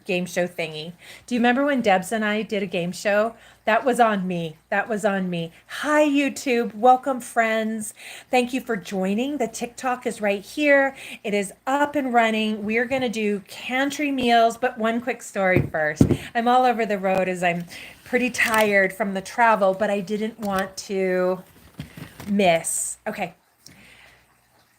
game show thingy. Do you remember when Debs and I did a game show? That was on me. That was on me. Hi, YouTube. Welcome, friends. Thank you for joining. The TikTok is right here. It is up and running. We're going to do Cantry meals, but one quick story first. I'm all over the road as I'm pretty tired from the travel, but I didn't want to miss. Okay.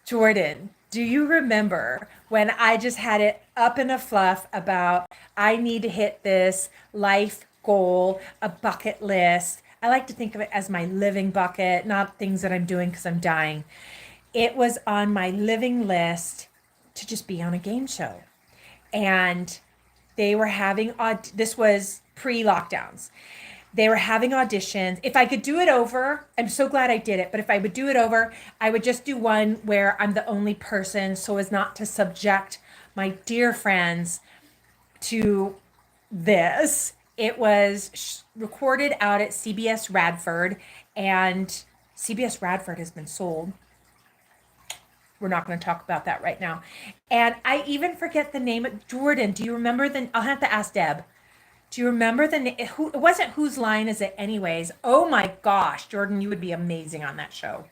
Jordan, do you remember when I just had it up in a fluff about I need to hit this life goal, a bucket list? I like to think of it as my living bucket, not things that I'm doing because I'm dying. It was on my living list to just be on a game show. And they were having, this was pre-lockdowns. They were having auditions. If I could do it over, I'm so glad I did it. But if I would do it over, I would just do one where I'm the only person so as not to subject my dear friends to this. It was recorded out at CBS Radford, and CBS Radford has been sold. We're not going to talk about that right now. And I even forget the name. Jordan, do you remember I'll have to ask Deb. Do you remember who, it wasn't Whose Line Is It Anyways? Oh my gosh, Jordan, you would be amazing on that show.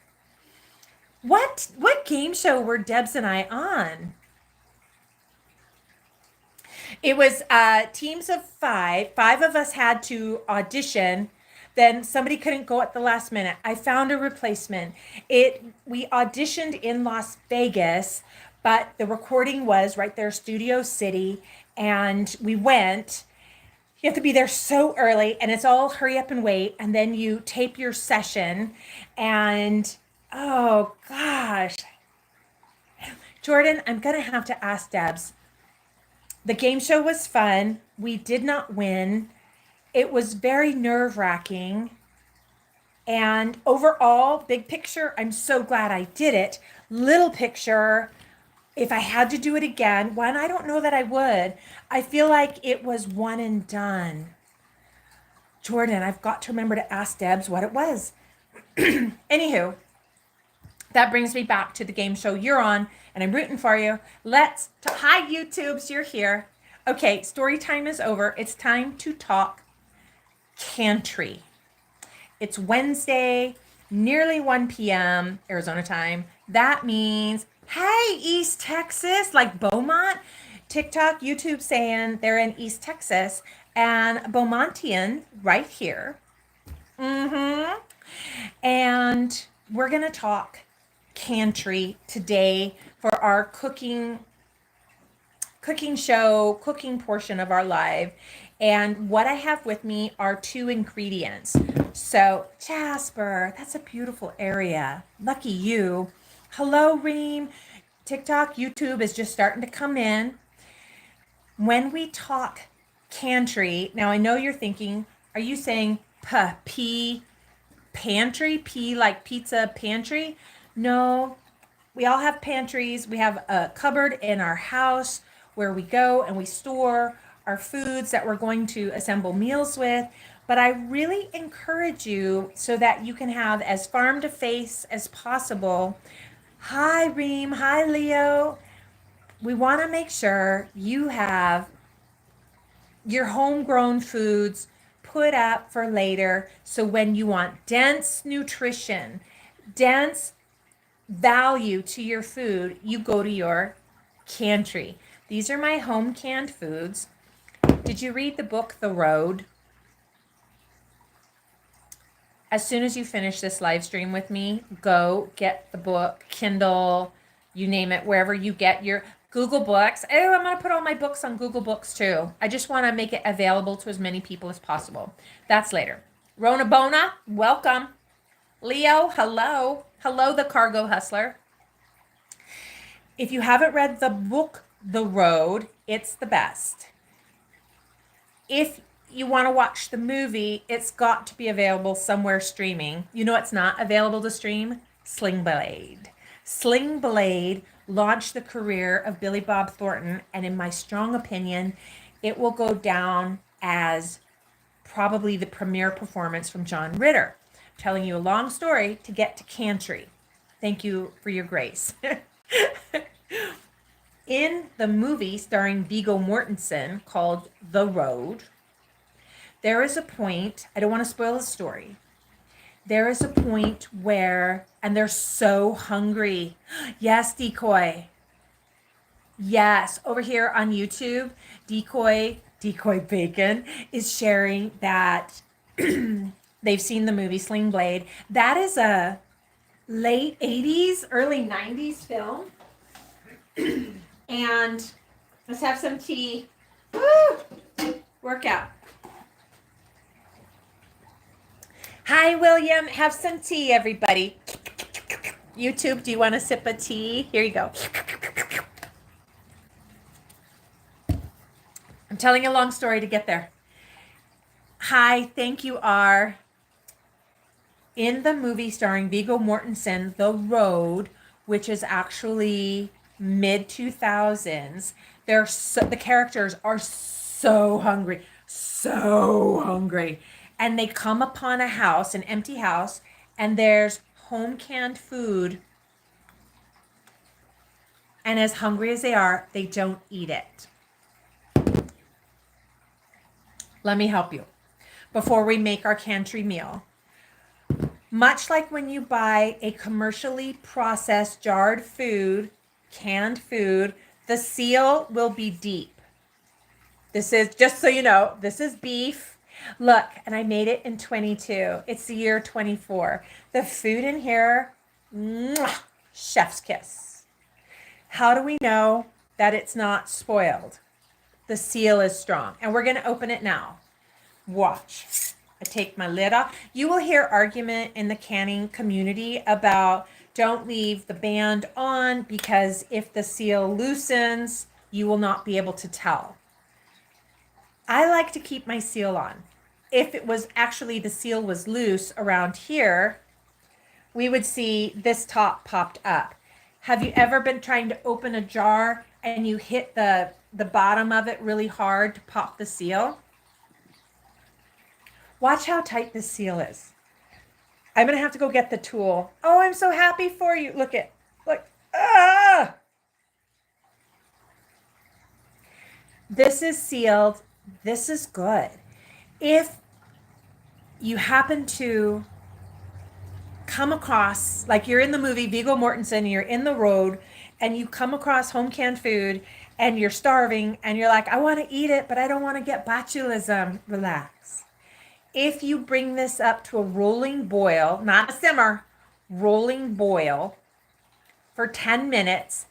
What game show were Debs and I on? It was teams of five. Five of us had to audition. Then somebody couldn't go at the last minute. I found a replacement. We auditioned in Las Vegas, but the recording was right there, Studio City, and we went. You have to be there so early, and it's all hurry up and wait, and then you tape your session, and oh gosh. Jordan, I'm gonna have to ask Debs. The game show was fun. We did not win. It was very nerve-wracking. And overall, big picture, I'm so glad I did it. Little picture, if I had to do it again, one, I don't know that I would. I feel like it was one and done. Jordan, I've got to remember to ask Debs what it was. Anywho, that brings me back to the game show you're on, and I'm rooting for you. Hi, YouTubes, you're here. Okay, story time is over. It's time to talk Cantry. It's Wednesday, nearly 1 p.m. Arizona time. That means, hey, East Texas, like Beaumont. TikTok, YouTube saying they're in East Texas, and Beaumontian right here. And we're going to talk Cantry today for our cooking show, cooking portion of our live. And what I have with me are two ingredients. So, Jasper, that's a beautiful area. Lucky you. Hello, Reem. TikTok, YouTube is just starting to come in. When we talk Cantry, now I know you're thinking, are you saying pantry? P like pizza pantry? No, we all have pantries. We have a cupboard in our house where we go and we store our foods that we're going to assemble meals with. But I really encourage you so that you can have as farm to face as possible. Hi, Reem. Hi, Leo. We want to make sure you have your homegrown foods put up for later. So when you want dense nutrition, dense value to your food, you go to your Cantry. These are my home canned foods. Did you read the book, The Road? As soon as you finish this live stream with me, go get the book, Kindle, you name it, wherever you get your Google Books. Oh, I'm going to put all my books on Google Books too. I just want to make it available to as many people as possible. That's later. Rona Bona, welcome. Leo, hello. Hello, the cargo hustler. If you haven't read the book, The Road, it's the best. If you want to watch the movie, it's got to be available somewhere streaming. You know it's not available to stream? Sling Blade. Sling Blade launched the career of Billy Bob Thornton, and in my strong opinion, it will go down as probably the premier performance from John Ritter. I'm telling you a long story to get to Cantry. Thank you for your grace. In the movie starring Viggo Mortensen called The Road, there is a point, I don't want to spoil the story. There is a point where, and they're so hungry. Yes, Decoy. Yes, over here on YouTube, Decoy Bacon is sharing that they've seen the movie Sling Blade. That is a late 80s, early 90s film. And let's have some tea. Woo! Workout. Hi, William. Have some tea, everybody. YouTube, do you want a sip of tea? Here you go. I'm telling a long story to get there. Hi, thank you, R. In the movie starring Viggo Mortensen, The Road, which is actually mid 2000s, the characters are so hungry, and they come upon a house, an empty house, and there's home canned food. And as hungry as they are, they don't eat it. Let me help you before we make our Cantry meal. Much like when you buy a commercially processed jarred food, canned food, the seal will be deep. This is, just so you know, this is beef. Look, and I made it in 22. It's the year 24. The food in here, mwah, chef's kiss. How do we know that it's not spoiled? The seal is strong, and we're going to open it now. Watch. I take my lid off. You will hear argument in the canning community about don't leave the band on because if the seal loosens, you will not be able to tell. I like to keep my seal on. If it was actually the seal was loose around here, we would see this top popped up. Have you ever been trying to open a jar and you hit the bottom of it really hard to pop the seal? Watch how tight this seal is. I'm going to have to go get the tool. Oh, I'm so happy for you. Look. Ah! This is sealed. This is good. If you happen to come across, like you're in the movie Viggo Mortensen, you're in the road, and you come across home canned food, and you're starving, and you're like, I want to eat it, but I don't want to get botulism. Relax. If you bring this up to a rolling boil, not a simmer, rolling boil for 10 minutes,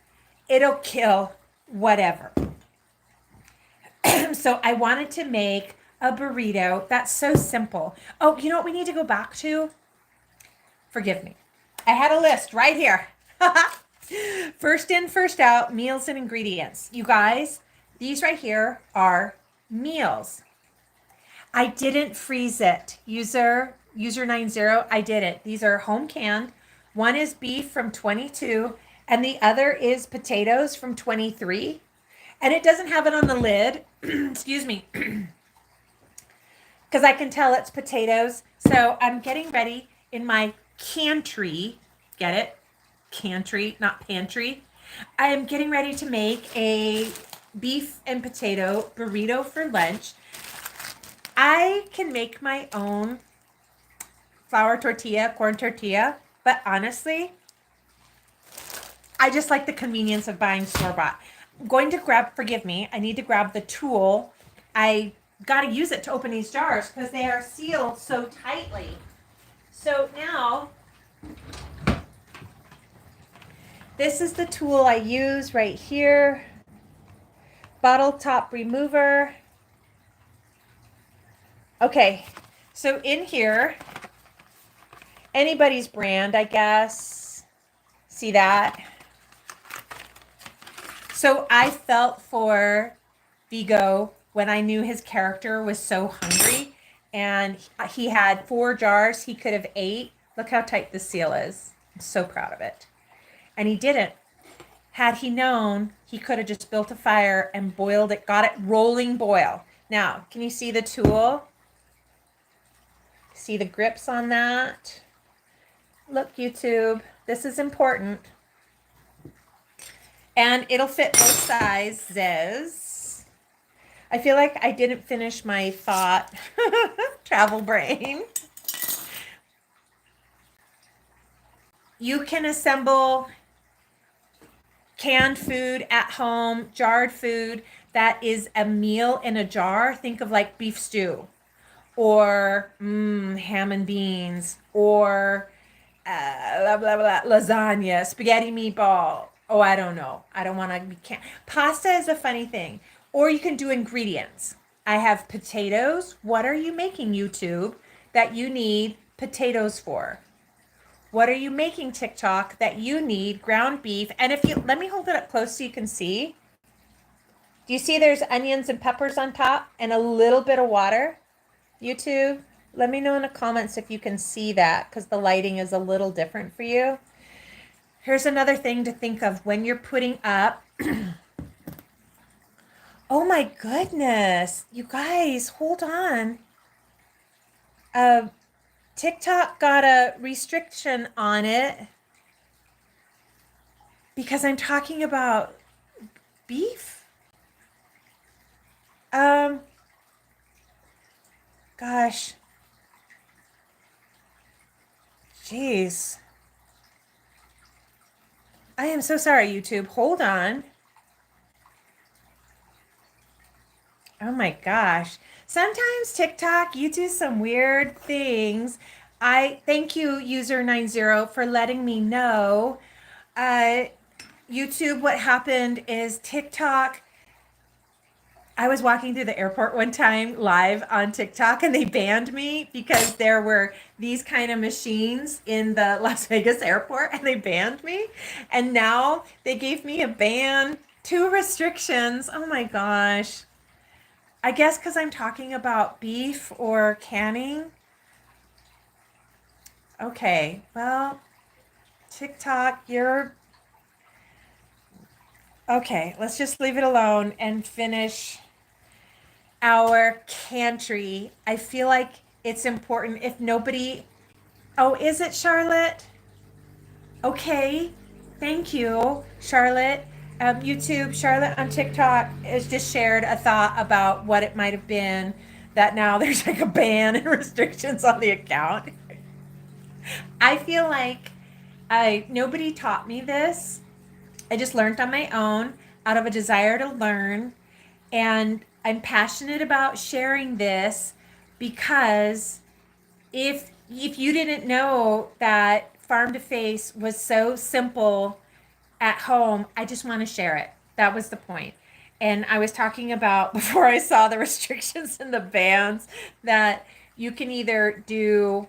it'll kill whatever. So I wanted to make a burrito that's so simple. Oh, you know what we need to go back to? Forgive me. I had a list right here. First in, first out, meals and ingredients. You guys, these right here are meals. I didn't freeze it. User 90, I didn't. These are home canned. One is beef from 22 and the other is potatoes from 23. And it doesn't have it on the lid. Excuse me. Because I can tell it's potatoes. So I'm getting ready in my Cantry. Get it? Cantry, not pantry. I am getting ready to make a beef and potato burrito for lunch. I can make my own flour tortilla, corn tortilla, but honestly, I just like the convenience of buying store-bought. I'm going to grab, forgive me, I need to grab the tool. I got to use it to open these jars because they are sealed so tightly. So now, this is the tool I use right here. Bottle top remover. Okay, so in here, anybody's brand, I guess. See that? So I felt for Viggo when I knew his character was so hungry and he had 4 jars he could have ate. Look how tight this seal is. I'm so proud of it. And he didn't. Had he known, he could have just built a fire and boiled it, got it rolling boil. Now, can you see the tool? See the grips on that? Look, YouTube, this is important. And it'll fit both sizes. I feel like I didn't finish my thought. Travel brain. You can assemble canned food at home, jarred food that is a meal in a jar. Think of like beef stew or ham and beans or blah, blah, blah, lasagna, spaghetti meatball. Oh, I don't know. I don't want to be pasta is a funny thing. Or you can do ingredients. I have potatoes. What are you making, YouTube, that you need potatoes for? What are you making, TikTok, that you need ground beef? And if you, let me hold it up close so you can see. Do you see there's onions and peppers on top and a little bit of water? YouTube, let me know in the comments if you can see that because the lighting is a little different for you. Here's another thing to think of when you're putting up. Oh my goodness, you guys, hold on. TikTok got a restriction on it because I'm talking about beef. Gosh. Jeez. I am so sorry, YouTube. Hold on. Oh my gosh. Sometimes TikTok, you do some weird things. I thank you, user90, for letting me know. YouTube, what happened is TikTok. I was walking through the airport one time live on TikTok and they banned me because there were these kind of machines in the Las Vegas airport and they banned me. And now they gave me a ban, 2 restrictions. Oh my gosh. I guess because I'm talking about beef or canning. Okay, well, TikTok, you're... Okay, let's just leave it alone and finish our Cantry. I feel like it's important if nobody... Oh, is it, Charlotte? Okay, thank you, Charlotte. YouTube, Charlotte on TikTok has just shared a thought about what it might have been that now there's like a ban and restrictions on the account. I feel like nobody taught me this. I just learned on my own out of a desire to learn. And I'm passionate about sharing this because if you didn't know that Farm to Face was so simple at home, I just want to share it. That was the point. And I was talking about before I saw the restrictions and the bans that you can either do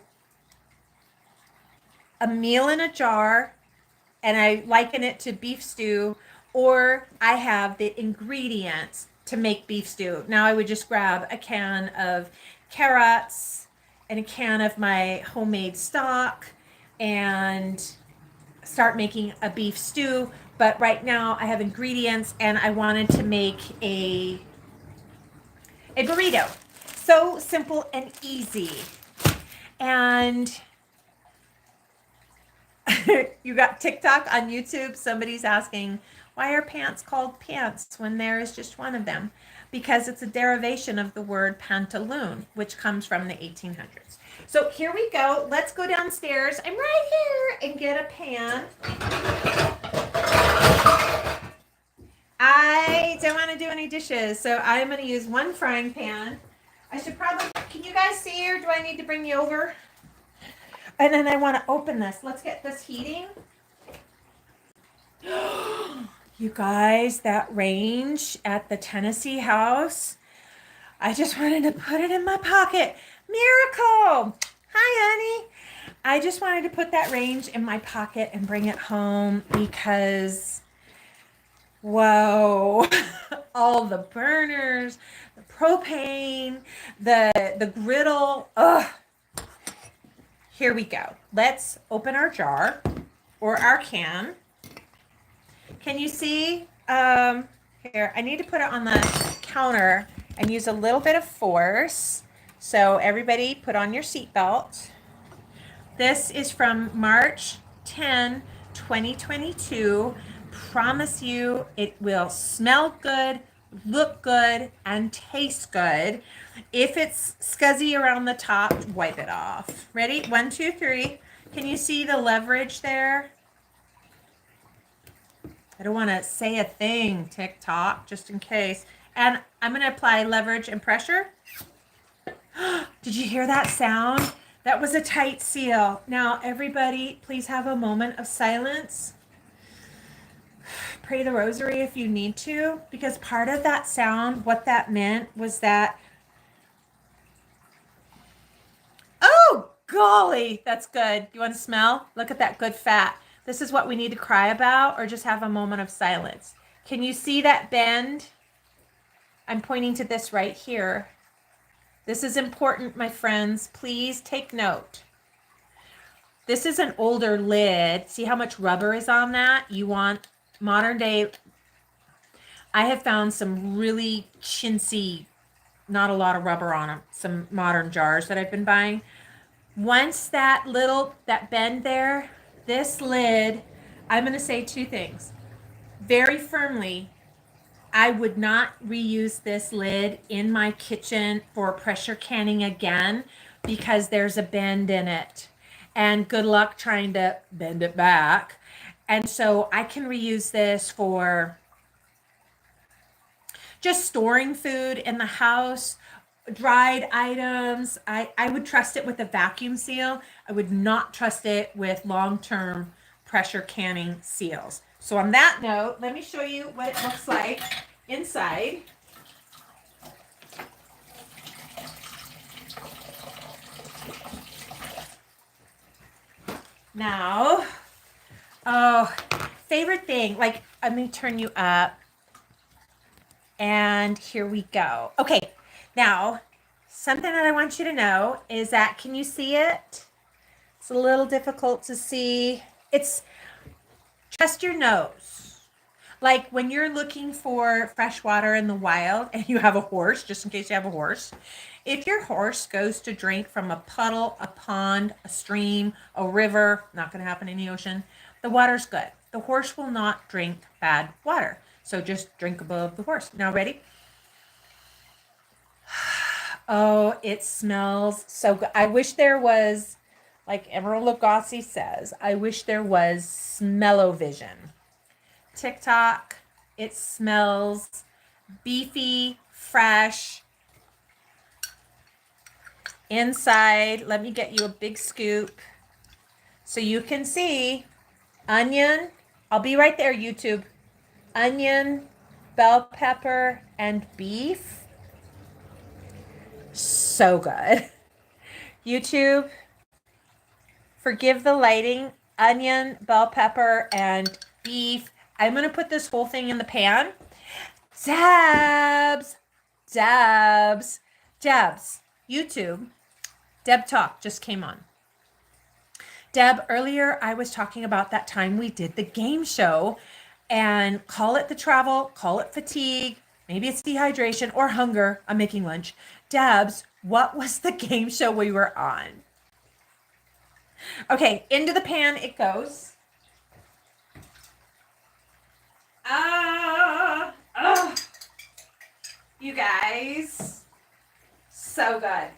a meal in a jar, and I liken it to beef stew, or I have the ingredients to make beef stew. Now I would just grab a can of carrots and a can of my homemade stock and start making a beef stew. But right now I have ingredients and I wanted to make a burrito. So simple and easy. And you got TikTok on YouTube. Somebody's asking, why are pants called pants when there is just one of them? Because it's a derivation of the word pantaloon, which comes from the 1800s. So here we go. Let's go downstairs. I'm right here and get a pan. I don't want to do any dishes, so I'm going to use one frying pan. I should probably, can you guys see, or do I need to bring you over? And then I want to open this. Let's get this heating. You guys, that range at the Tennessee house, I just wanted to put it in my pocket. Miracle! Hi, honey. I just wanted to put that range in my pocket and bring it home because, whoa, all the burners, the propane, the griddle. Ugh. Here we go. Let's open our jar or our can. Can you see? Here, I need to put it on the counter and use a little bit of force. So everybody put on your seatbelt. This is from March 10, 2022. promise you it will smell good, look good, and taste good. If it's scuzzy around the top, wipe it off. Ready? 1, 2, 3. Can you see the leverage there? I don't want to say a thing, TikTok, just in case. And I'm going to apply leverage and pressure. Did you hear that sound? That was a tight seal. Now, everybody, please have a moment of silence. Pray the rosary if you need to, because part of that sound, what that meant was that, oh, golly, that's good. You want to smell? Look at that good fat. This is what we need to cry about, or just have a moment of silence. Can you see that bend? I'm pointing to this right here. This is important, my friends. Please take note. This is an older lid. See how much rubber is on that? You want modern day. I have found some really chintzy, not a lot of rubber on them, some modern jars that I've been buying. Once that bend there, this lid, I'm going to say two things. Very firmly, I would not reuse this lid in my kitchen for pressure canning again because there's a bend in it. And good luck trying to bend it back. And so I can reuse this for just storing food in the house, dried items. I would trust it with a vacuum seal. I would not trust it with long-term pressure canning seals. So on that note, let me show you what it looks like inside. Now, oh, favorite thing, like, let me turn you up. And here we go. Okay, now, something that I want you to know is that, can you see it? It's a little difficult to see. It's, trust your nose. Like when you're looking for fresh water in the wild and you have a horse, just in case you have a horse, if your horse goes to drink from a puddle, a pond, a stream, a river, not going to happen in the ocean, the water's good. The horse will not drink bad water. So just drink above the horse. Now, ready? Oh, it smells so good. I wish there was, like Emerald Lagasse says, I wish there was smell-o-vision. TikTok, it smells beefy, fresh. Inside, let me get you a big scoop so you can see onion. I'll be right there, YouTube. Onion, bell pepper, and beef. So good. YouTube, forgive the lighting. Onion, bell pepper, and beef. I'm going to put this whole thing in the pan. Debs, YouTube. Deb Talk just came on. Deb, earlier I was talking about that time we did the game show, and call it the travel, call it fatigue, maybe it's dehydration or hunger. I'm making lunch. Debs, what was the game show we were on? Okay, into the pan it goes. You guys, so good.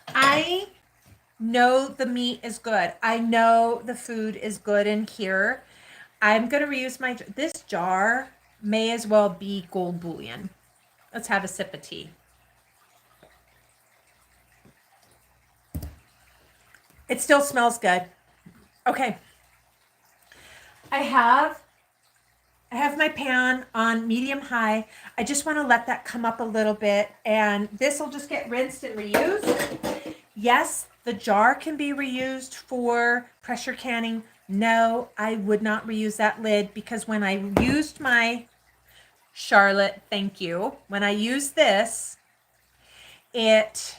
I know the meat is good. I know the food is good in here. I'm going to reuse this jar may as well be gold bullion. Let's have a sip of tea. It still smells good. Okay. I have my pan on medium high. I just want to let that come up a little bit, and this will just get rinsed and reused. Yes, the jar can be reused for pressure canning. No, I would not reuse that lid because when I used my Charlotte, thank you. When I used this, it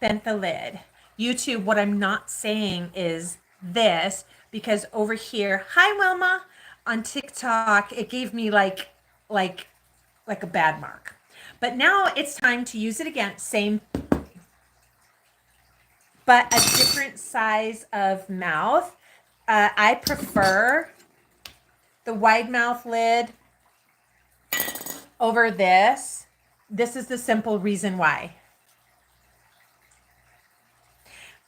bent the lid. YouTube, what I'm not saying is this, because over here, hi Wilma, on TikTok, it gave me like a bad mark. But now it's time to use it again, same, but a different size of mouth. I prefer the wide mouth lid over this. This is the simple reason why.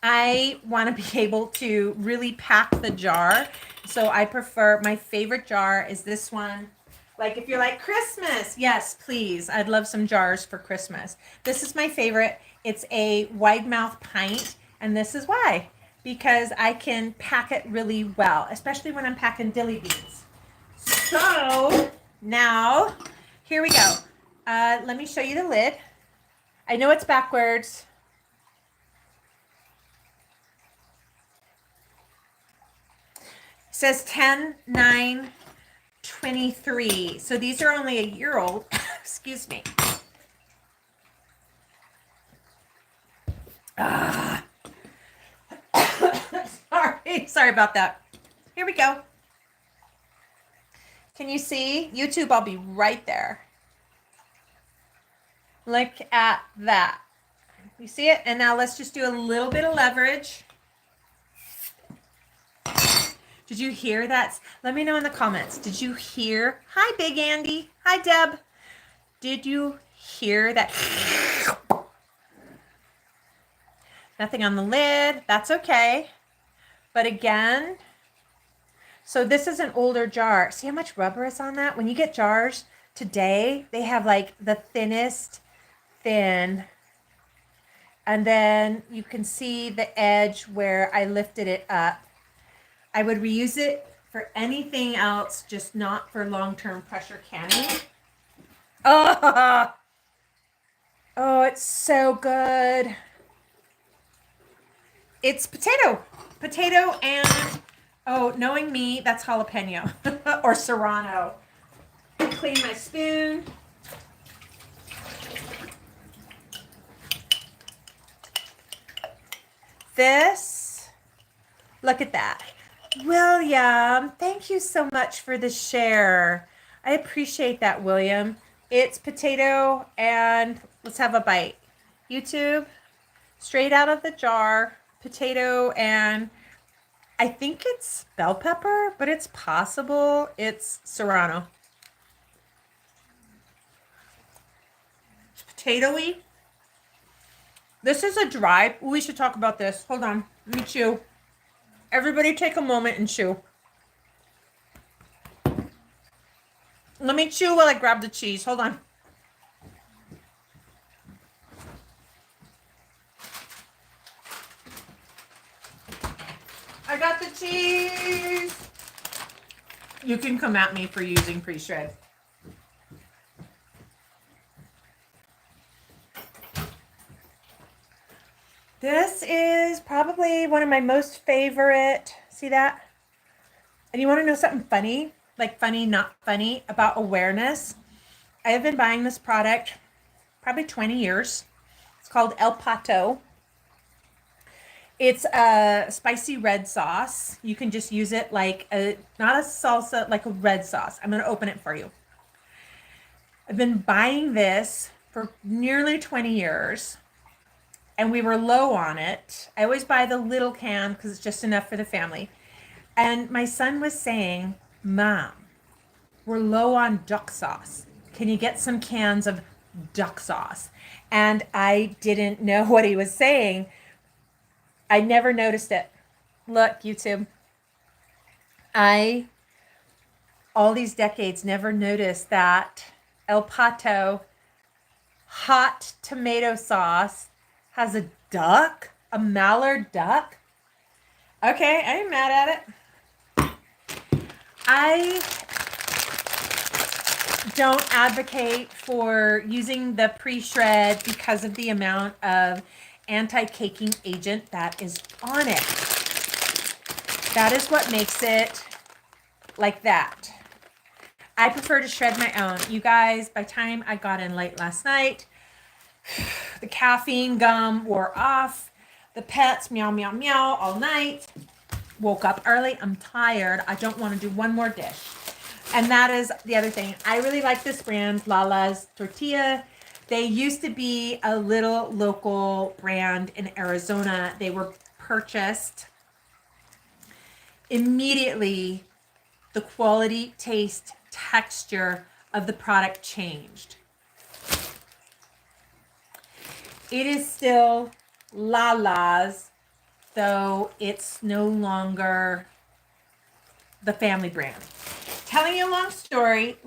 I want to be able to really pack the jar. So I prefer, my favorite jar is this one. Like if you're like Christmas, yes, please. I'd love some jars for Christmas. This is my favorite. It's a wide mouth pint. And this is why, because I can pack it really well, especially when I'm packing dilly beans. So now here we go. Let me show you the lid. I know it's backwards. It says 10/9/23. So these are only a year old. Excuse me. Sorry about that. Here we go. Can you see? YouTube, I'll be right there. Look at that. You see it? And now let's just do a little bit of leverage. Did you hear that? Let me know in the comments. Did you hear? Hi, Big Andy. Hi, Deb. Did you hear that? Nothing on the lid. That's okay. But again, so this is an older jar. See how much rubber is on that? When you get jars today, they have like the thinnest thin. And then you can see the edge where I lifted it up. I would reuse it for anything else, just not for long-term pressure canning. Oh, it's so good. It's potato and, oh, knowing me, that's jalapeno or serrano. Clean my spoon. This, look at that. William, thank you so much for the share. I appreciate that, William. It's potato and let's have a bite. YouTube, straight out of the jar, potato and I think it's bell pepper, but it's possible it's serrano. It's potatoey. This is a dry, we should talk about this. Hold on, let me chew. Everybody take a moment and chew. Let me chew while I grab the cheese. Hold on. I got the cheese. You can come at me for using pre-shred. This is probably one of my most favorite. See that? And you want to know something funny? Like funny, not funny, about awareness. I have been buying this product probably 20 years. It's called El Pato. It's a spicy red sauce. You can just use it like not a salsa, like a red sauce. I'm going to open it for you. I've been buying this for nearly 20 years. And we were low on it. I always buy the little can because it's just enough for the family. And my son was saying, Mom, we're low on duck sauce. Can you get some cans of duck sauce? And I didn't know what he was saying. I never noticed it. Look, YouTube. I, all these decades, never noticed that El Pato hot tomato sauce has a duck, a mallard duck. Okay, I ain't mad at it. I don't advocate for using the pre-shred because of the amount of anti-caking agent that is on it. That is what makes it like that. I prefer to shred my own. You guys, by the time I got in late last night, the caffeine gum wore off. The pets meow, meow, meow all night. Woke up early. I'm tired. I don't want to do one more dish. And that is the other thing. I really like this brand, Lala's Tortilla. They used to be a little local brand in Arizona. They were purchased immediately the quality, taste, texture of the product changed. It is still Lala's, though it's no longer the family brand. Telling you a long story,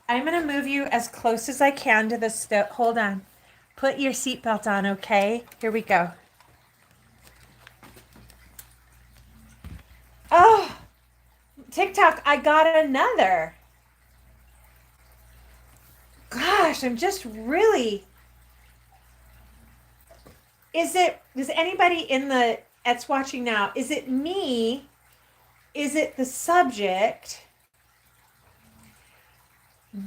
I'm going to move you as close as I can to the stove. Hold on. Put your seatbelt on, okay? Here we go. Oh, TikTok, I got another. Gosh, I'm just really... Is anybody that's watching now, is it me? Is it the subject?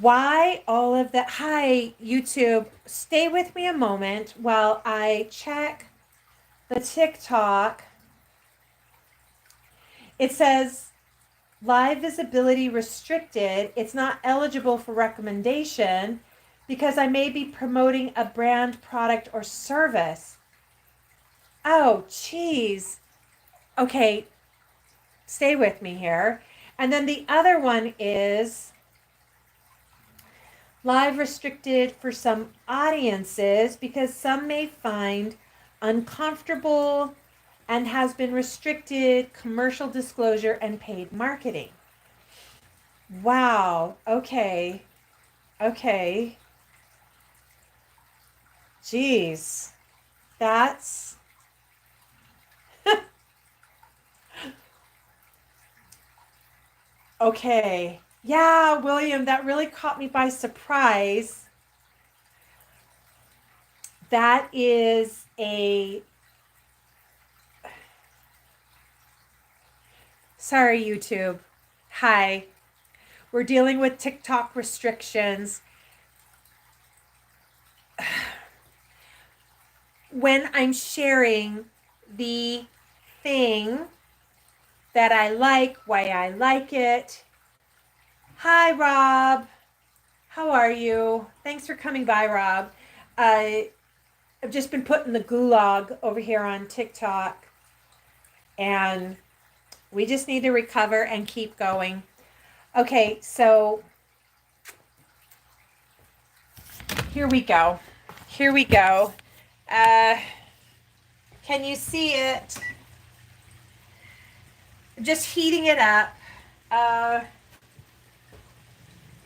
Why all of that? Hi, YouTube. Stay with me a moment while I check the TikTok. It says live visibility restricted. It's not eligible for recommendation because I may be promoting a brand, product, or service. Oh, geez. Okay, stay with me here. And then the other one is live restricted for some audiences because some may find uncomfortable and has been restricted commercial disclosure and paid marketing. Wow. Okay. Jeez. That's okay. Yeah, William, that really caught me by surprise. That is sorry, YouTube. Hi. We're dealing with TikTok restrictions. When I'm sharing the thing that I like, why I like it. Hi, Rob. How are you? Thanks for coming by, Rob. I've just been put in the gulag over here on TikTok, and we just need to recover and keep going. Okay, so here we go. Can you see it? Just heating it up.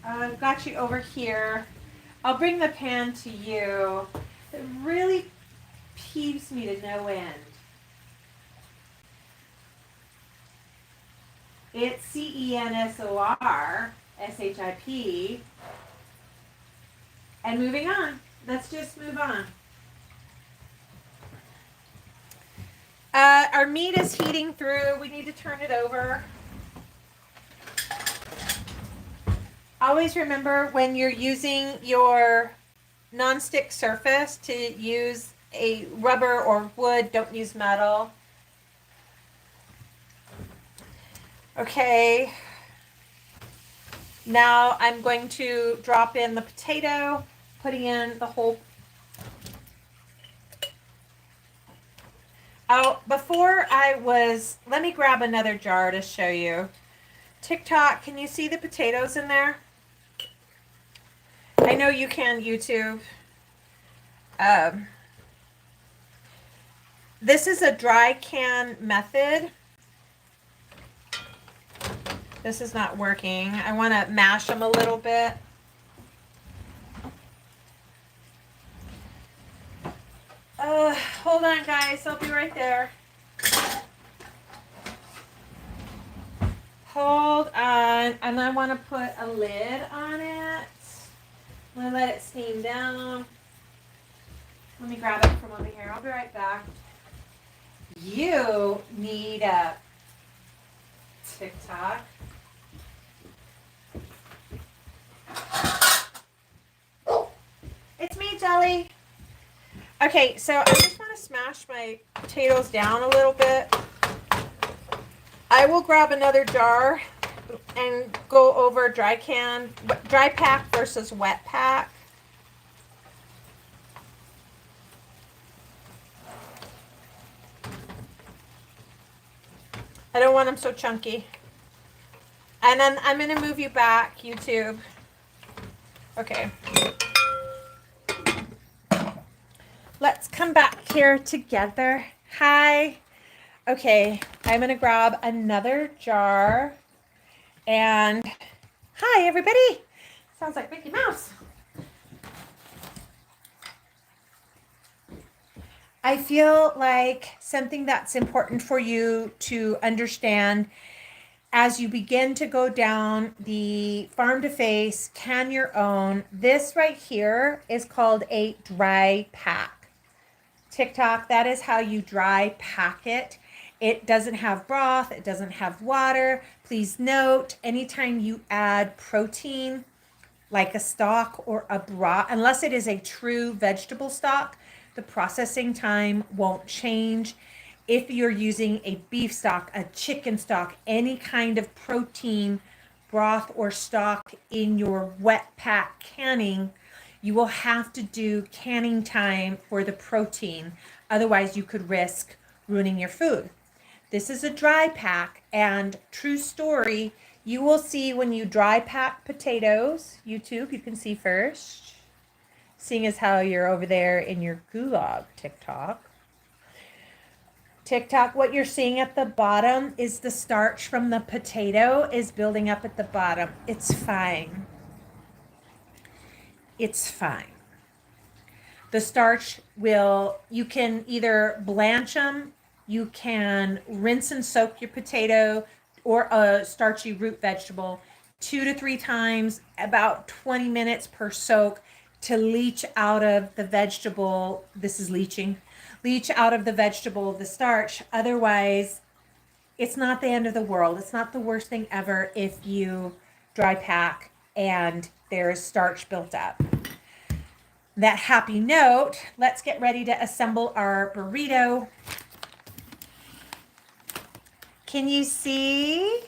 I've got you over here. I'll bring the pan to you. It really peeves me to no end. It's CENSORSHIP. And moving on. Let's just move on. Our meat is heating through. We need to turn it over. Always remember when you're using your nonstick surface to use a rubber or wood. Don't use metal. Okay. Now I'm going to drop in the potato, putting in the whole. Oh, let me grab another jar to show you. TikTok, can you see the potatoes in there? I know you can, YouTube. This is a dry can method. This is not working. I want to mash them a little bit. Hold on, guys. I'll be right there. Hold on. And I want to put a lid on it. I'm going to let it steam down. Let me grab it from over here. I'll be right back. You need a TikTok. It's me, Jelly. Okay, so I just want to smash my potatoes down a little bit. I will grab another jar and go over dry pack versus wet pack. I don't want them so chunky. And then I'm going to move you back, YouTube. Okay. Let's come back here together. Hi. Okay, I'm going to grab another jar. And hi, everybody. Sounds like Mickey Mouse. I feel like something that's important for you to understand as you begin to go down the farm to face, can your own, this right here is called a dry pack. TikTok, that is how you dry pack it. It doesn't have broth, it doesn't have water. Please note, anytime you add protein, like a stock or a broth, unless it is a true vegetable stock, the processing time won't change. If you're using a beef stock, a chicken stock, any kind of protein broth or stock in your wet pack canning, you will have to do canning time for the protein. Otherwise, you could risk ruining your food. This is a dry pack, and true story, you will see when you dry pack potatoes, YouTube, you can see first, seeing as how you're over there in your gulag TikTok. What you're seeing at the bottom is the starch from the potato is building up at the bottom. It's fine. It's fine. The starch will, you can either blanch them, you can rinse and soak your potato or a starchy root vegetable 2 to 3 times, about 20 minutes per soak to leach out of the vegetable. This is leaching. Leach out of the vegetable the starch. Otherwise, it's not the end of the world. It's not the worst thing ever if you dry pack and there's starch built up. That happy note, let's get ready to assemble our burrito. Can you see?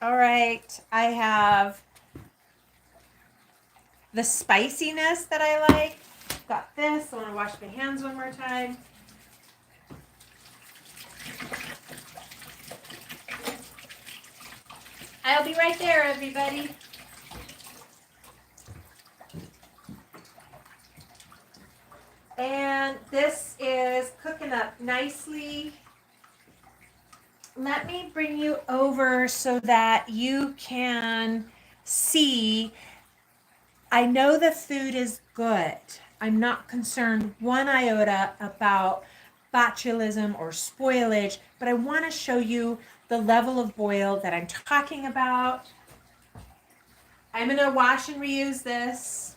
All right, I have the spiciness that I like. Got this. I want to wash my hands one more time. I'll be right there, everybody. And this is cooking up nicely. Let me bring you over so that you can see. I know the food is good. I'm not concerned one iota about botulism or spoilage, but I want to show you the level of boil that I'm talking about. I'm going to wash and reuse this.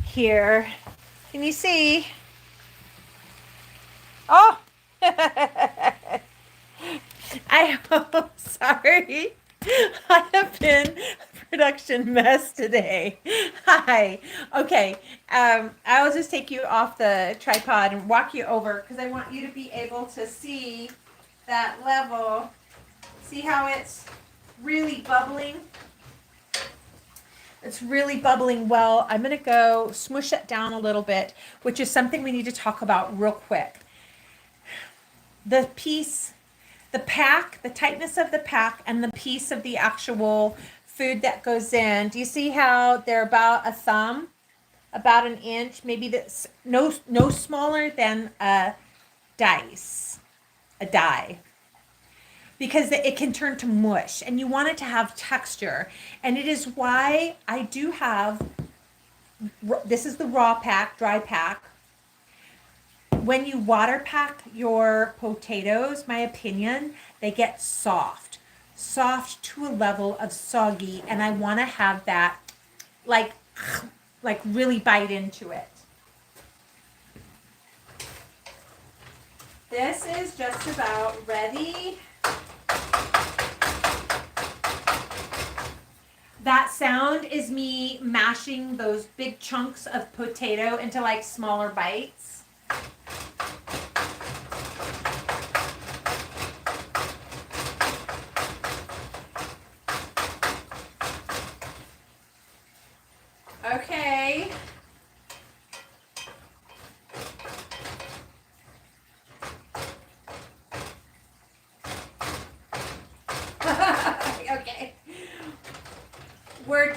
Here, can you see? Oh, sorry. I have been a production mess today. Hi. Okay. I'll just take you off the tripod and walk you over because I want you to be able to see that level. See how it's really bubbling? It's really bubbling well. I'm going to go smush it down a little bit, which is something we need to talk about real quick. The piece, the pack, the tightness of the pack, and the piece of the actual food that goes in. Do you see how they're about a thumb, about an inch, maybe that's no smaller than a die. Because it can turn to mush and you want it to have texture. And it is why I do have, this is the raw pack, dry pack. When you water pack your potatoes, my opinion, they get soft to a level of soggy. And I want to have that like really bite into it. This is just about ready. That sound is me mashing those big chunks of potato into like smaller bites.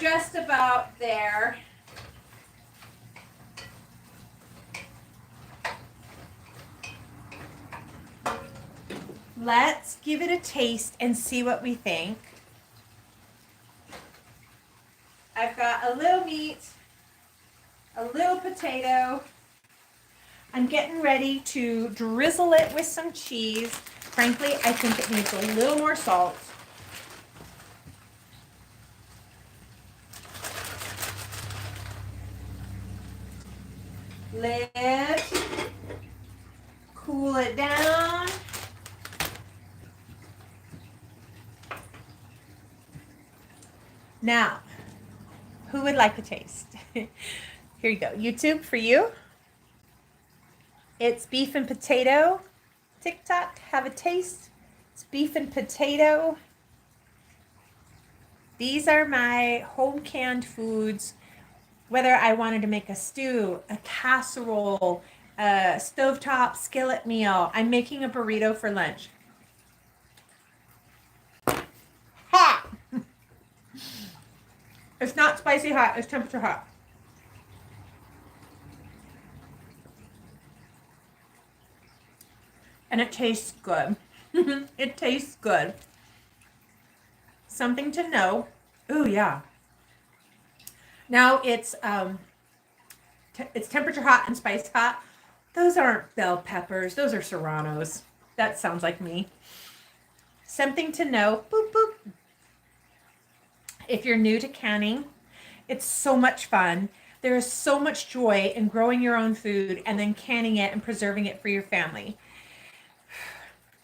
just about there. Let's give it a taste and see what we think. I've got a little meat, a little potato. I'm getting ready to drizzle it with some cheese. Frankly, I think it needs a little more salt. Lid. Cool it down. Now, who would like a taste? Here you go. YouTube, for you. It's beef and potato. TikTok, have a taste. It's beef and potato. These are my home canned foods. Whether I wanted to make a stew, a casserole, a stovetop skillet meal. I'm making a burrito for lunch. Hot! It's not spicy hot, it's temperature hot. And it tastes good. It tastes good. Something to know. Ooh, yeah. Now it's temperature hot and spice hot. Those aren't bell peppers. Those are serranos. That sounds like me. Something to know. Boop, boop. If you're new to canning, it's so much fun. There is so much joy in growing your own food and then canning it and preserving it for your family.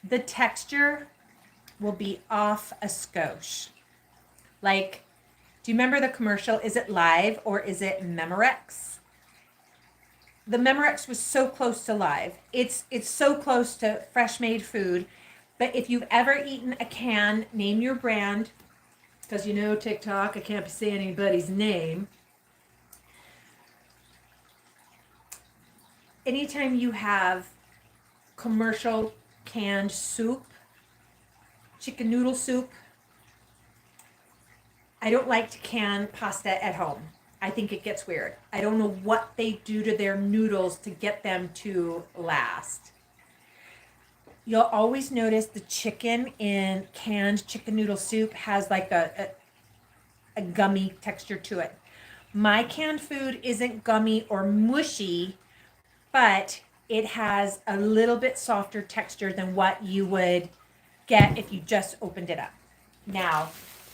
The texture will be off a skosh. Like, do you remember the commercial? Is it Live or is it Memorex? The Memorex was so close to Live. It's so close to fresh made food. But if you've ever eaten a can, name your brand. Because you know TikTok, I can't be saying anybody's name. Anytime you have commercial canned soup, chicken noodle soup, I don't like to can pasta at home. I think it gets weird. I don't know what they do to their noodles to get them to last. You'll always notice the chicken in canned chicken noodle soup has like a gummy texture to it. My canned food isn't gummy or mushy, but it has a little bit softer texture than what you would get if you just opened it up. Now,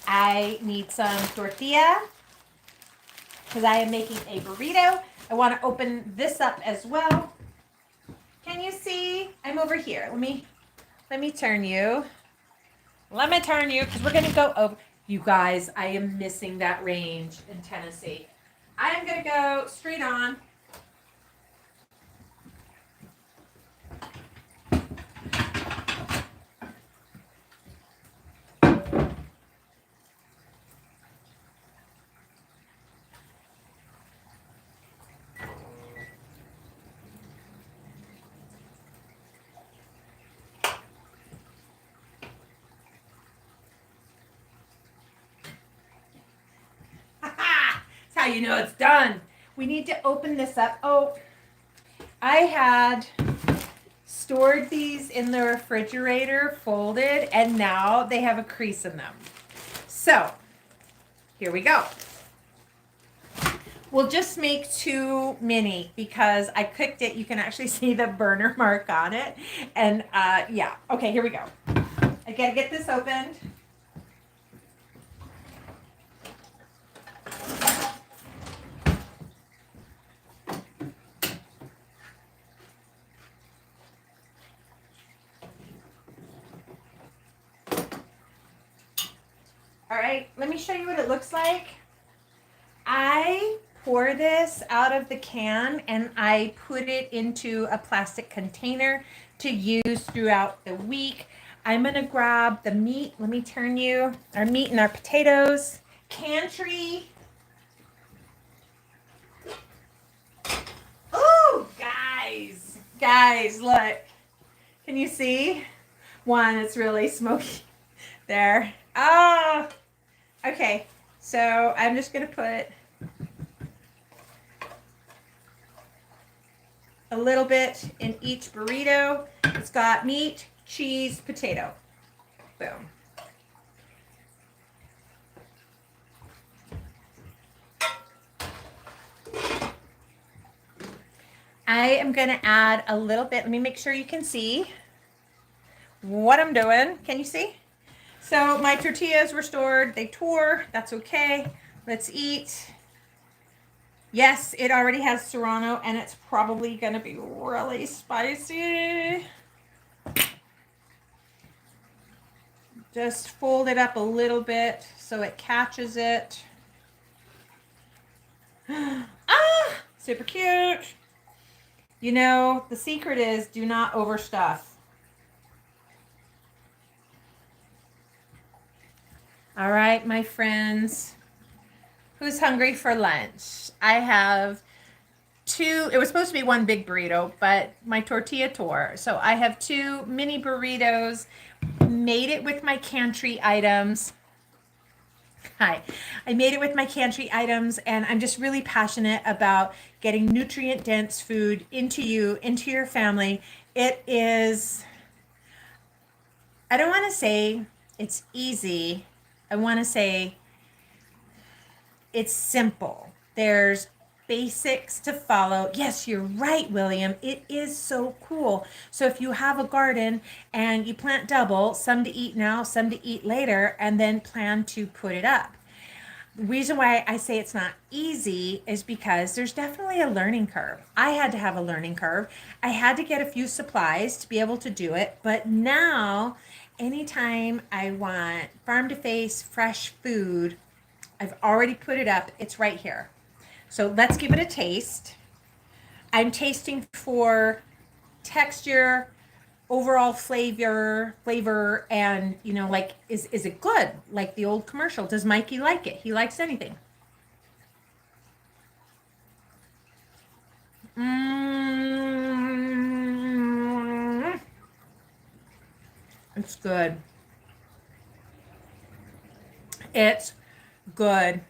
I need some tortilla because I am making a burrito. I want to open this up as well. Can you see? I'm over here. Let me turn you. Let me turn you because we're going to go over. You guys, I am missing that range in Tennessee. I am going to go straight on. How you know it's done. We need to open this up. Oh, I had stored these in the refrigerator folded and now they have a crease in them. So here we go. We'll just make 2 mini because I cooked it. You can actually see the burner mark on it. And yeah, okay, here we go. I gotta get this opened. All right, let me show you what it looks like. I pour this out of the can and I put it into a plastic container to use throughout the week. I'm gonna grab the meat. Let me turn you, our meat and our potatoes. Cantry. Oh, guys, look. Can you see? One, it's really smoky there. Oh, okay. So I'm just going to put a little bit in each burrito. It's got meat, cheese, potato. Boom. I am going to add a little bit. Let me make sure you can see what I'm doing. Can you see? So my tortillas were stored. They tore. That's okay. Let's eat. Yes, it already has serrano, and it's probably going to be really spicy. Just fold it up a little bit so it catches it. Ah, super cute. You know, the secret is do not overstuff. All right, my friends. Who's hungry for lunch? I have two. It was supposed to be one big burrito, but my tortilla tore. So I have two mini burritos. Made it with my Cantry items. Hi. I made it with my Cantry items, and I'm just really passionate about getting nutrient dense food into you, into your family. It is, I don't want to say it's easy. I want to say it's simple. There's basics to follow. Yes, you're right, William. It is so cool. So if you have a garden and you plant double, some to eat now, some to eat later, and then plan to put it up. The reason why I say it's not easy is because there's definitely a learning curve. I had to have a learning curve. I had to get a few supplies to be able to do it. But now, anytime I want farm to face fresh food, I've already put it up. It's right here. So let's give it a taste. I'm tasting for texture, overall flavor, and like is it good? Like the old commercial. Does Mikey like it? He likes anything. It's good. It's good.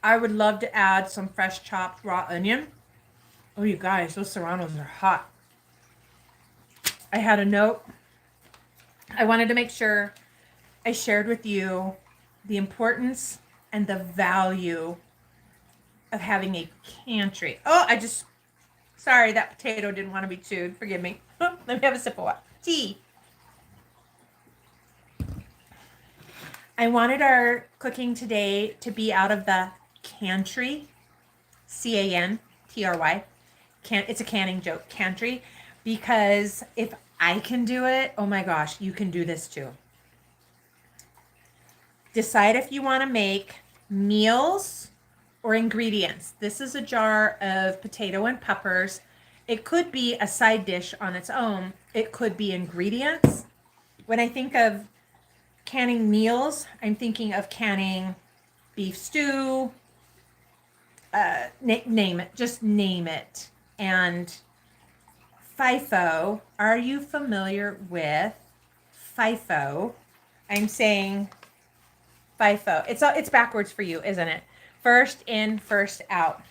I would love to add some fresh chopped raw onion. Oh, you guys, those serranos are hot. I had a note. I wanted to make sure I shared with you the importance and the value of having a Cantry. Oh, sorry, that potato didn't want to be chewed. Forgive me. Let me have a sip of what? Tea. I wanted our cooking today to be out of the Cantry, Cantry. It's a canning joke, Cantry, because if I can do it, oh my gosh, you can do this too. Decide if you want to make meals or ingredients. This is a jar of potato and peppers. It could be a side dish on its own. It could be ingredients. When I think of canning meals, I'm thinking of canning beef stew, name it, just name it. And FIFO, are you familiar with FIFO? I'm saying FIFO. It's backwards for you, isn't it? First in, first out.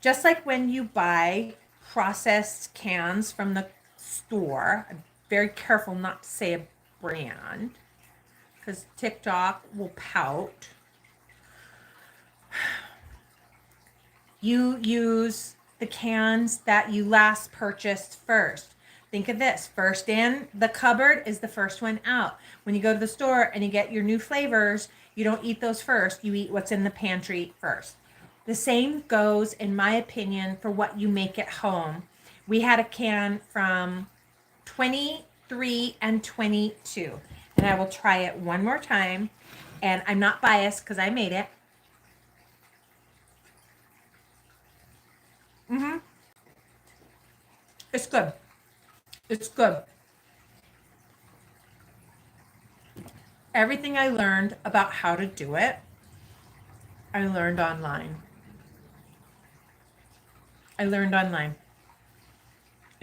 Just like when you buy processed cans from the store, I'm very careful not to say a brand because TikTok will pout. You use the cans that you last purchased first. Think of this. First in the cupboard is the first one out. When you go to the store and you get your new flavors, you don't eat those first. You eat what's in the pantry first. The same goes, in my opinion, for what you make at home. We had a can from 23 and 22. And I will try it one more time. And I'm not biased because I made it. It's good. It's good. Everything I learned about how to do it, I learned online. I learned online.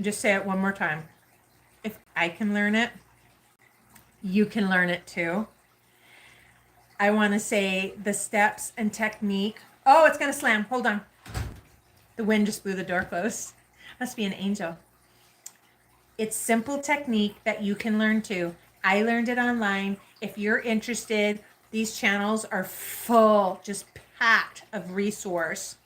Just say it one more time. If I can learn it, you can learn it too. I want to say the steps and technique. Oh, it's going to slam. Hold on. The wind just blew the door closed. Must be an angel. It's simple technique that you can learn too. I learned it online. If you're interested, these channels are full, just packed of resource.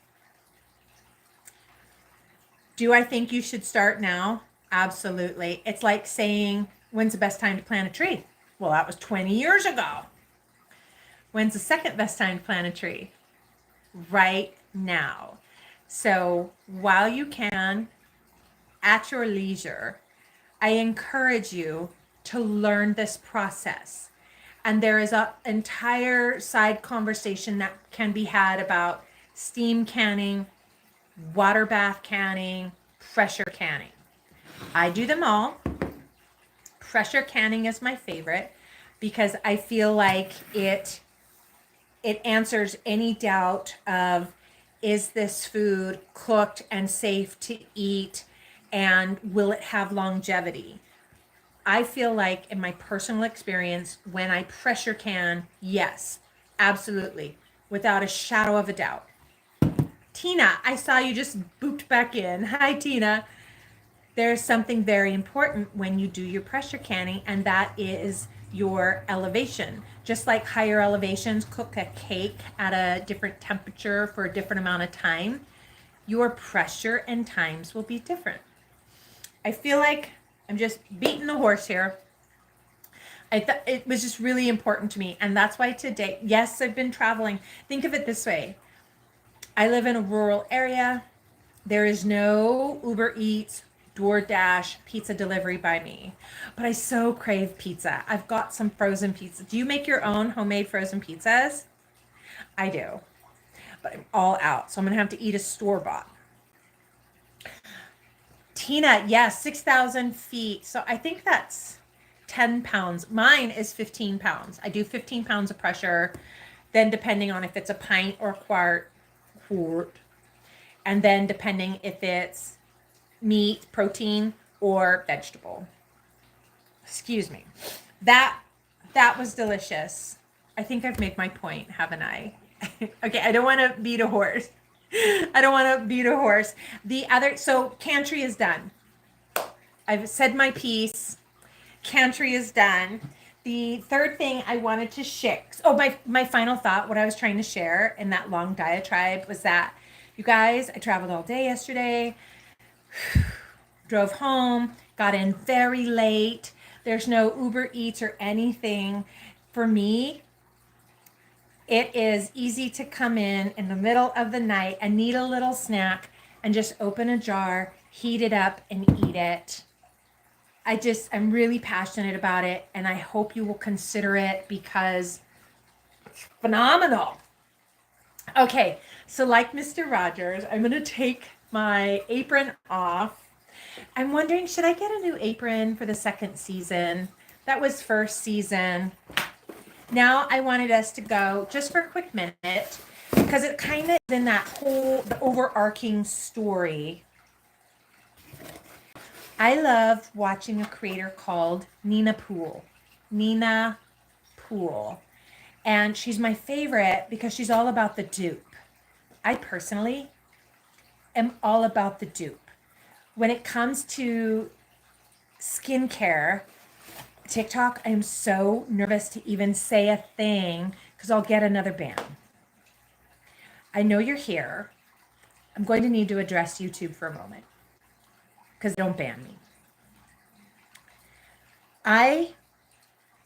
Do I think you should start now? Absolutely. It's like saying, when's the best time to plant a tree? Well, that was 20 years ago. When's the second best time to plant a tree? Right now. So while you can, at your leisure, I encourage you to learn this process. And there is an entire side conversation that can be had about steam canning, water bath canning, pressure canning. I do them all. Pressure canning is my favorite because I feel like it answers any doubt of, is this food cooked and safe to eat, and will it have longevity? I feel like in my personal experience, when I pressure can, yes, absolutely, without a shadow of a doubt. Tina, I saw you just booped back in. Hi, Tina. There's something very important when you do your pressure canning, and that is your elevation. Just like higher elevations cook a cake at a different temperature for a different amount of time, your pressure and times will be different. I feel like I'm just beating the horse here. I thought it was just really important to me. And that's why today, yes, I've been traveling. Think of it this way. I live in a rural area. There is no Uber Eats, DoorDash, pizza delivery by me. But I so crave pizza. I've got some frozen pizza. Do you make your own homemade frozen pizzas? I do. But I'm all out. So I'm going to have to eat a store-bought. Tina, yes, 6,000 feet. So I think that's 10 pounds. Mine is 15 pounds. I do 15 pounds of pressure. Then depending on if it's a pint or quart. And then depending if it's meat, protein, or vegetable. Excuse me. That was delicious. I think I've made my point, haven't I? Okay, I don't want to beat a horse. So Cantry is done. I've said my piece. Cantry is done. The third thing I wanted to share. Oh, my final thought, what I was trying to share in that long diatribe was that, you guys, I traveled all day yesterday, drove home, got in very late. There's no Uber Eats or anything. For me, it is easy to come in the middle of the night and need a little snack and just open a jar, heat it up, and eat it. I'm really passionate about it, and I hope you will consider it because it's phenomenal. Okay, so like Mr. Rogers, I'm going to take my apron off. I'm wondering, should I get a new apron for the second season? That was first season. Now I wanted us to go just for a quick minute because it kind of is in that the overarching story. I love watching a creator called Nina Poole. And she's my favorite because she's all about the dupe. I personally am all about the dupe. When it comes to skincare, TikTok, I am so nervous to even say a thing because I'll get another ban. I know you're here. I'm going to need to address YouTube for a moment because don't ban me. I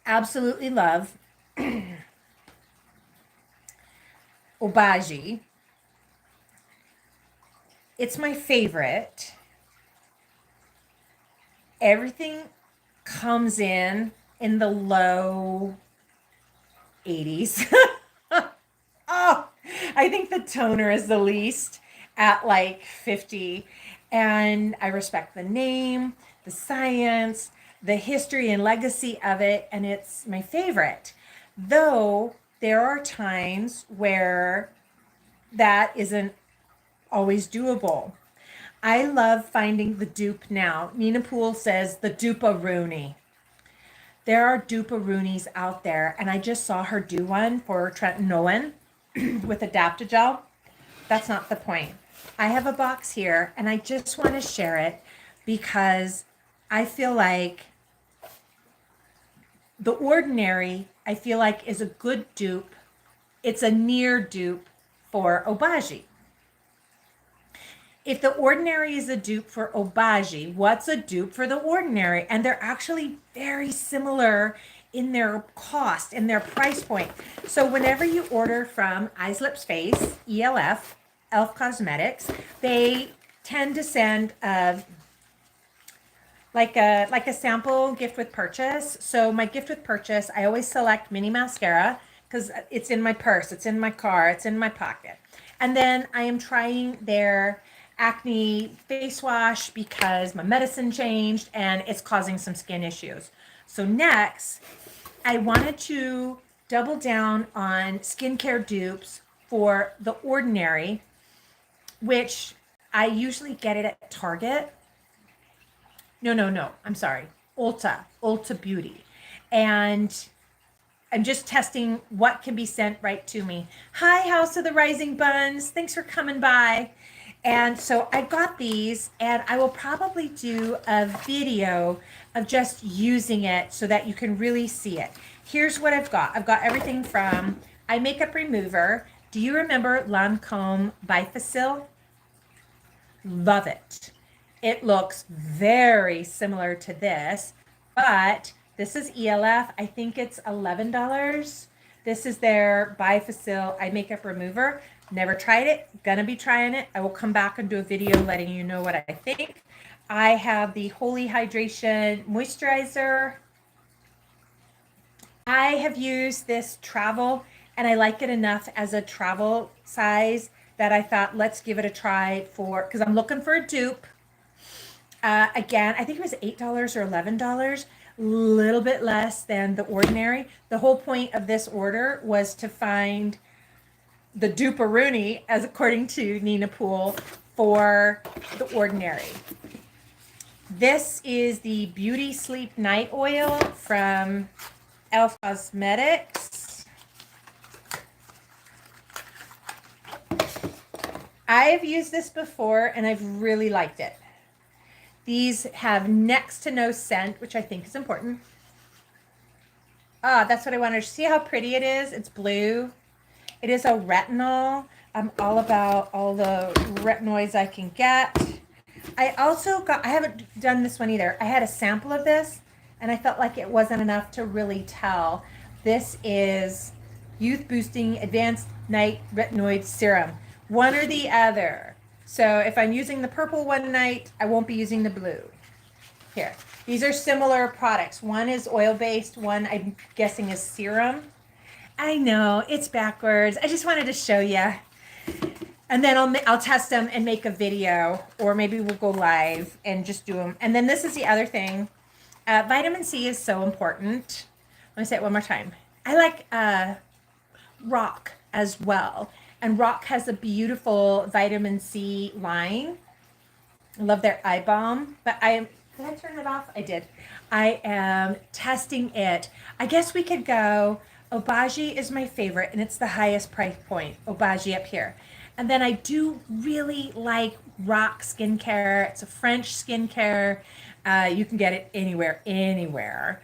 absolutely love Obagi. It's my favorite. Everything comes in the low 80s. Oh, I think the toner is the least at like 50. And I respect the name, the science, the history and legacy of it. And it's my favorite. Though there are times where that isn't always doable. I love finding the dupe now. Nina Poole says the dupe-a-rooney. There are duparoonies out there, and I just saw her do one for Trenton Nolan with Adaptogel. That's not the point. I have a box here, and I just want to share it because I feel like the Ordinary, I feel like, is a good dupe. It's a near dupe for Obagi. If the Ordinary is a dupe for Obagi, what's a dupe for the Ordinary? And they're actually very similar in their cost, in their price point. So whenever you order from Eyes, Lips, Face, ELF, Elf Cosmetics, they tend to send like a sample gift with purchase. So my gift with purchase, I always select mini mascara because it's in my purse, it's in my car, it's in my pocket. And then I am trying their acne face wash because my medicine changed and it's causing some skin issues. So next, I wanted to double down on skincare dupes for the Ordinary, which I usually get it at Target. No, I'm sorry. Ulta Beauty. And I'm just testing what can be sent right to me. Hi, House of the Rising Buns. Thanks for coming by. And so I got these, and I will probably do a video of just using it so that you can really see it. Here's what I've got. I've got everything from eye makeup remover. Do you remember Lancome Bifacil? Love it. It looks very similar to this, but this is ELF. I think it's $11. This is their Bifacil eye makeup remover. Never tried it. Gonna be trying it. I will come back and do a video letting you know what I think. I have the Holy Hydration Moisturizer. I have used this travel, and I like it enough as a travel size that I thought, let's give it a try for, because I'm looking for a dupe. Again, I think it was $8 or $11, a little bit less than the Ordinary. The whole point of this order was to find the duperoonie, as according to Nina Poole, for the Ordinary. This is the Beauty Sleep Night Oil from Elf Cosmetics. I've used this before and I've really liked it. These have next to no scent, which I think is important. That's what I wanted to see how pretty it is. It's blue. It is a retinol. I'm all about all the retinoids I can get. I haven't done this one either. I had a sample of this and I felt like it wasn't enough to really tell. This is Youth Boosting Advanced Night Retinoid Serum. One or the other. So if I'm using the purple one night, I won't be using the blue. Here. These are similar products. One is oil-based, one I'm guessing is serum. I know, it's backwards. I just wanted to show you. And then I'll test them and make a video, or maybe we'll go live and just do them. And then this is the other thing. Vitamin C is so important. Let me say it one more time. I like Rock as well. And Rock has a beautiful vitamin C line. I love their eye balm. But did I turn it off? I did. I am testing it. I guess we could go, Obagi is my favorite, and it's the highest price point. Obagi up here. And then I do really like Rock skincare. It's a French skincare. You can get it anywhere.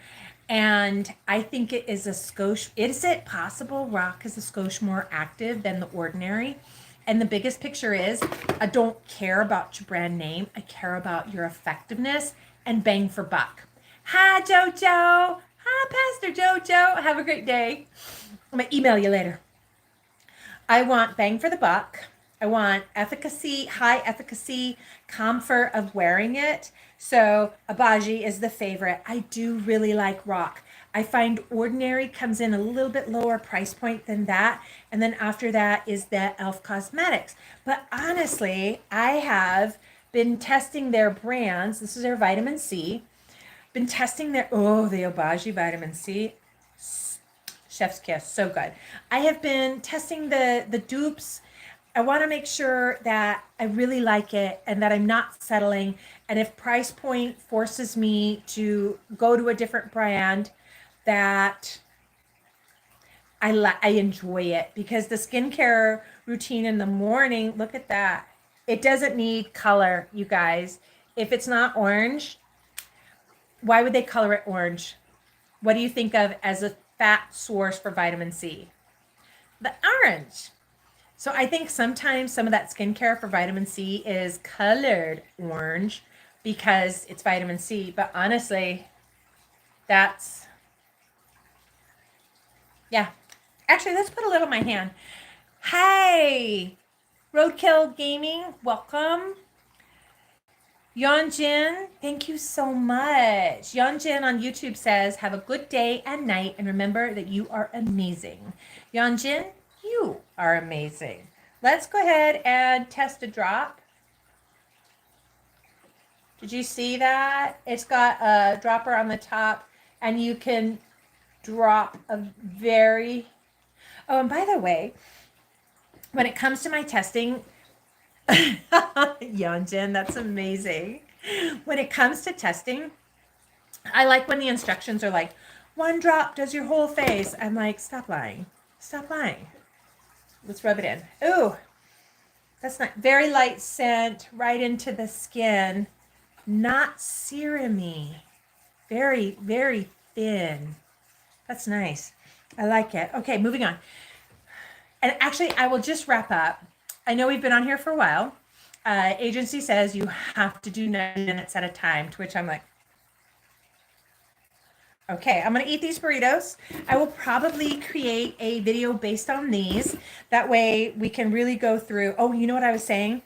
And I think it is a skosh. Is it possible Rock is a skosh more active than the Ordinary? And the biggest picture is, I don't care about your brand name. I care about your effectiveness and bang for buck. Hi, Jojo. Hi, Pastor Jojo. Have a great day. I'm going to email you later. I want bang for the buck. I want efficacy, high efficacy, comfort of wearing it. So Obagi is the favorite. I do really like Rock. I find Ordinary comes in a little bit lower price point than that. And then after that is the Elf Cosmetics. But honestly, I have been testing their brands. This is their vitamin C. Been testing the Obagi vitamin C. Chef's kiss, so good. I have been testing the dupes. I want to make sure that I really like it and that I'm not settling. And if price point forces me to go to a different brand, that I enjoy it, because the skincare routine in the morning, look at that. It doesn't need color, you guys. If it's not orange, why would they color it orange? What do you think of as a fat source for vitamin C? The orange. So I think sometimes some of that skincare for vitamin C is colored orange because it's vitamin C. But honestly, that's, yeah. Actually, let's put a little in my hand. Hi, Roadkill Gaming, welcome. Yeonjin, thank you so much. Yeonjin on YouTube says, have a good day and night, and remember that you are amazing. Yeonjin, you are amazing. Let's go ahead and test a drop. Did you see that? It's got a dropper on the top, and you can drop a very... Oh, and by the way, when it comes to my testing, Yeonjin, that's amazing. When it comes to testing, I like when the instructions are like, 1 drop does your whole face. I'm like, stop lying. Stop lying. Let's rub it in. Ooh, that's not very light scent right into the skin. Not serum-y. Very, very thin. That's nice. I like it. Okay, moving on. And actually, I will just wrap up. I know we've been on here for a while. Agency says you have to do 9 minutes at a time, to which I'm like, okay, I'm going to eat these burritos. I will probably create a video based on these. That way we can really go through. Oh, you know what I was saying?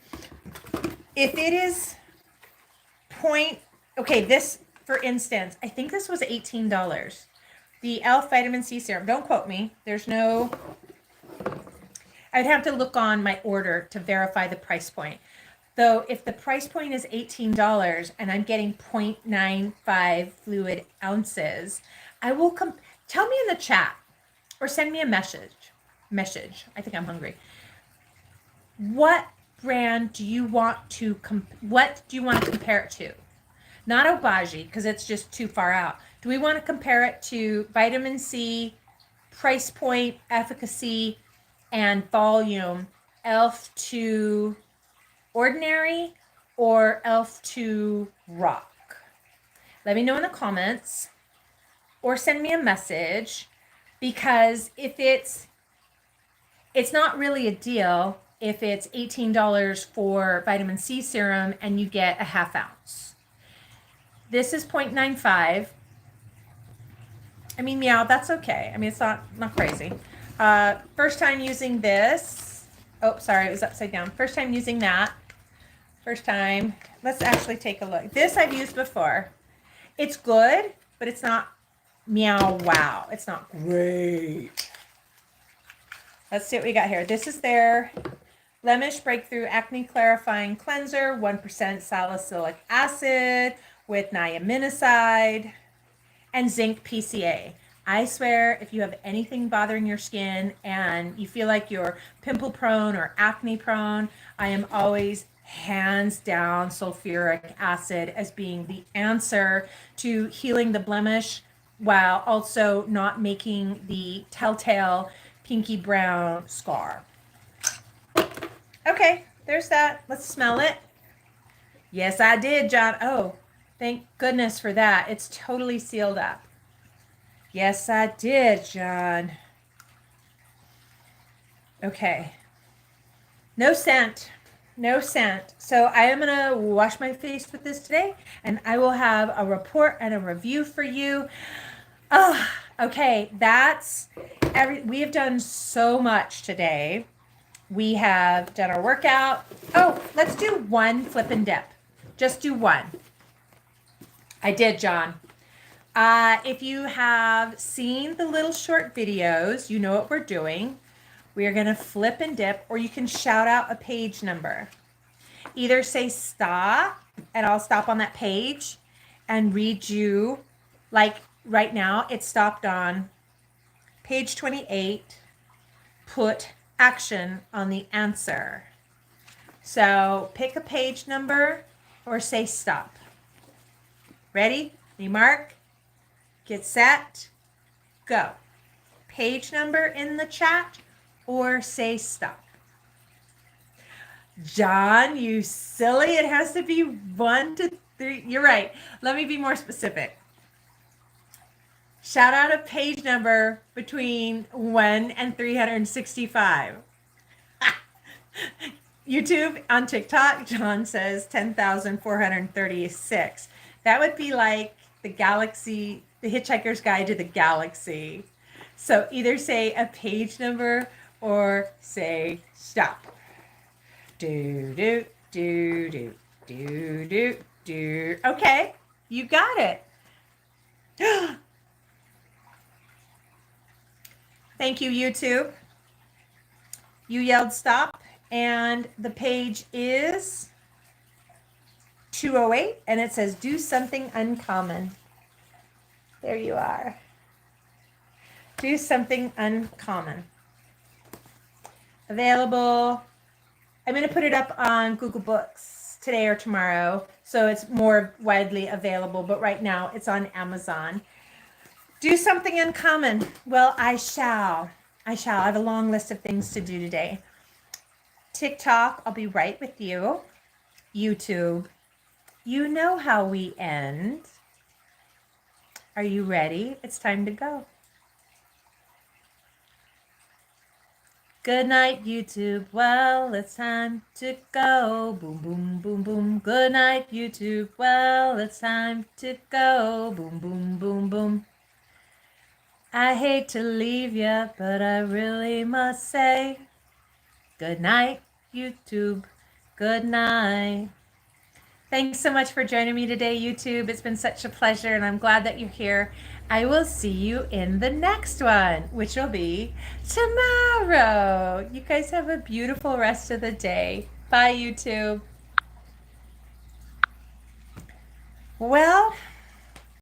If it is okay, this, for instance, I think this was $18. The e.l.f. vitamin C serum. Don't quote me. There's no... I'd have to look on my order to verify the price point. Though if the price point is $18 and I'm getting 0.95 fluid ounces, I will tell me in the chat or send me a message. I think I'm hungry. What brand do you want to compare it to? Not Obagi, because it's just too far out. Do we want to compare it to vitamin C, price point, efficacy, and volume, e.l.f. to ordinary or e.l.f. to rock? Let me know in the comments or send me a message, because if it's not really a deal if it's $18 for vitamin C serum and you get a half ounce. This is 0.95. I mean, yeah, that's okay. I mean, it's not crazy. First time using this. Oh, sorry, it was upside down. First time using that. First time. Let's actually take a look. This I've used before. It's good, but it's not meow wow. It's not great. Let's see what we got here. This is their Blemish Breakthrough Acne Clarifying Cleanser, 1% salicylic acid with niacinamide and zinc PCA. I swear, if you have anything bothering your skin and you feel like you're pimple prone or acne prone, I am always hands down sulfuric acid as being the answer to healing the blemish while also not making the telltale pinky brown scar. Okay, there's that. Let's smell it. Yes, I did, John. Oh, thank goodness for that. It's totally sealed up. Yes, I did, John. Okay. No scent. No scent. So I am going to wash my face with this today, and I will have a report and a review for you. Oh, okay. We have done so much today. We have done our workout. Oh, let's do one flip and dip. Just do one. I did, John. If you have seen the little short videos, you know what we're doing. We are going to flip and dip, or you can shout out a page number. Either say stop, and I'll stop on that page and read you. Like right now, it stopped on page 28. Put action on the answer. So pick a page number or say stop. Ready? You mark. Get set. Go. Page number in the chat or say stop. John, you silly. It has to be 1 to 3. You're right. Let me be more specific. Shout out a page number between 1 and 365. YouTube on TikTok, John says 10,436. That would be like the galaxy, the Hitchhiker's Guide to the Galaxy. So either say a page number or say stop. Do, do, do, do, do, do, do. Okay, you got it. Thank you, YouTube. You yelled stop, and the page is 208, and it says do something uncommon. There you are. Do something uncommon. Available. I'm going to put it up on Google Books today or tomorrow, so it's more widely available, but right now it's on Amazon. Do something uncommon. Well, I shall. I have a long list of things to do today. TikTok, I'll be right with you. YouTube, you know how we end. Are you ready? It's time to go. Good night, YouTube. Well, it's time to go. Boom, boom, boom, boom. Good night, YouTube. Well, it's time to go. Boom, boom, boom, boom. I hate to leave ya, but I really must say, good night, YouTube. Good night. Thanks so much for joining me today, YouTube. It's been such a pleasure, and I'm glad that you're here. I will see you in the next one, which will be tomorrow. You guys have a beautiful rest of the day. Bye, YouTube. Well,